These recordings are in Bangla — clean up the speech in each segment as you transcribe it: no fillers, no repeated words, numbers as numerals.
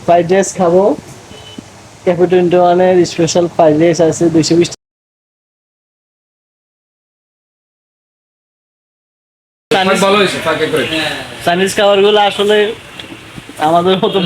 ফ্রাইড রাইস খাবো। ক্যাফে 21 এর স্পেশাল ফ্রাইড রাইস আছে 220 চাইনিজ খাবার গুলো আসলে আমাদের মতো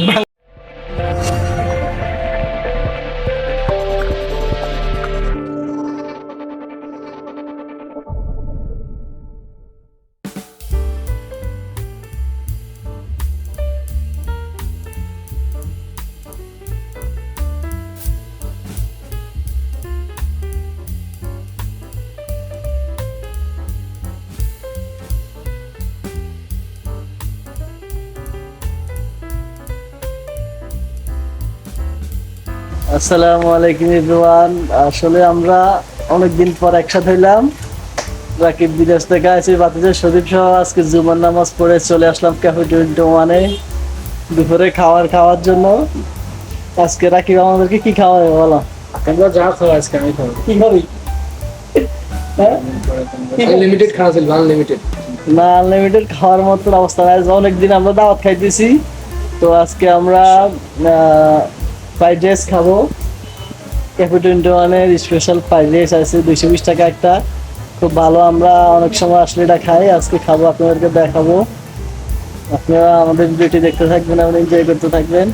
আসসালামু আলাইকুম এভরিওয়ান। আসলে আমরা অনেকদিন পর একসাথে হইলাম। রাকিব বিদেশ থেকে আসি, বাতিজা শরীফ সহ আজকে জুমার নামাজ পড়ে চলে আসলাম ক্যাফে 21-এ দুপুরে খাওয়ার জন্য। আজকে রাকিব আমাদেরকে কি খাওয়াবে বলো? আমরা যা খাওয়া আজকে আমি খাবো। কি খাবি? আনলিমিটেড খাওয়া ছিল, আনলিমিটেড। না, আনলিমিটেড খাওয়ার মতো অবস্থা নাই। অনেকদিন আমরা দাওয়াত খাইতেছি, তো আজকে আমরা ফ্রাইড রাইস খাবো। ক্যাফে 21 এর স্পেশাল ফ্রাইড রাইস আছে 220 টাকা একটা, খুব ভালো। আমরা অনেক সময় আসলে এটা খাই, আজকে খাবো, আপনাদেরকে দেখাবো। আপনারা আমাদের ভিডিওটি দেখতে থাকবেন এবং এনজয় করতে থাকবেন।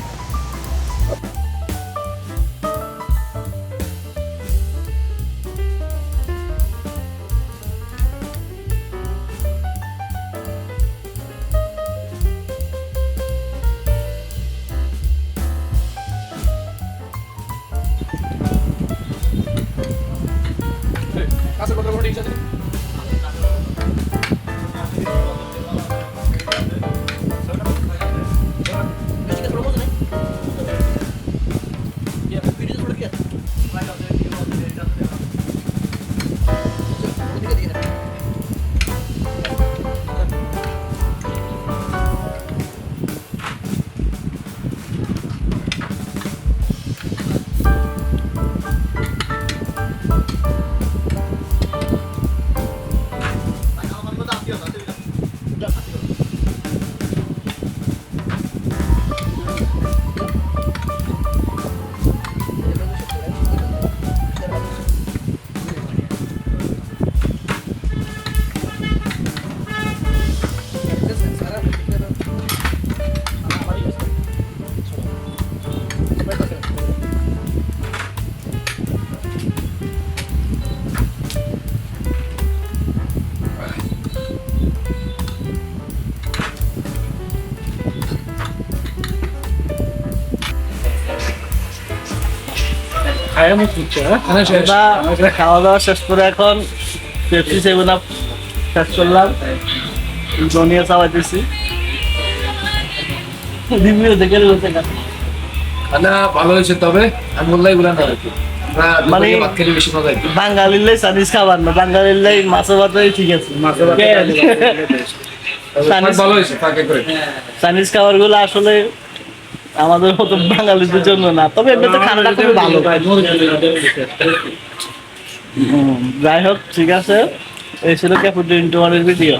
আমরা খাওয়া দাওয়া শেষ করে এখন পেপসি 7 আপ শেষ করলাম, জনিয়া চাওয়াইতেছি। রিভিউ দেখে বলতে না খানা ভালো হয়েছে, তবে আমি বললাই বলা না আর কি। মানে ভাত খেলে বেশি মজা হয়। বাঙালির লাই চাইনিজ খাবার না, বাঙালির লাই মাছ ভাতই ঠিক আছে। ভালো হয়েছে পাকে করে। চাইনিজ খাবার গুলো আসলে আমাদের মতো বাঙালিদের জন্য না, তবে এমনিতে খানাটা খুবই ভালো। যাই হোক, ঠিক আছে, এই ছিল ক্যাফে 21 এর ভিডিও।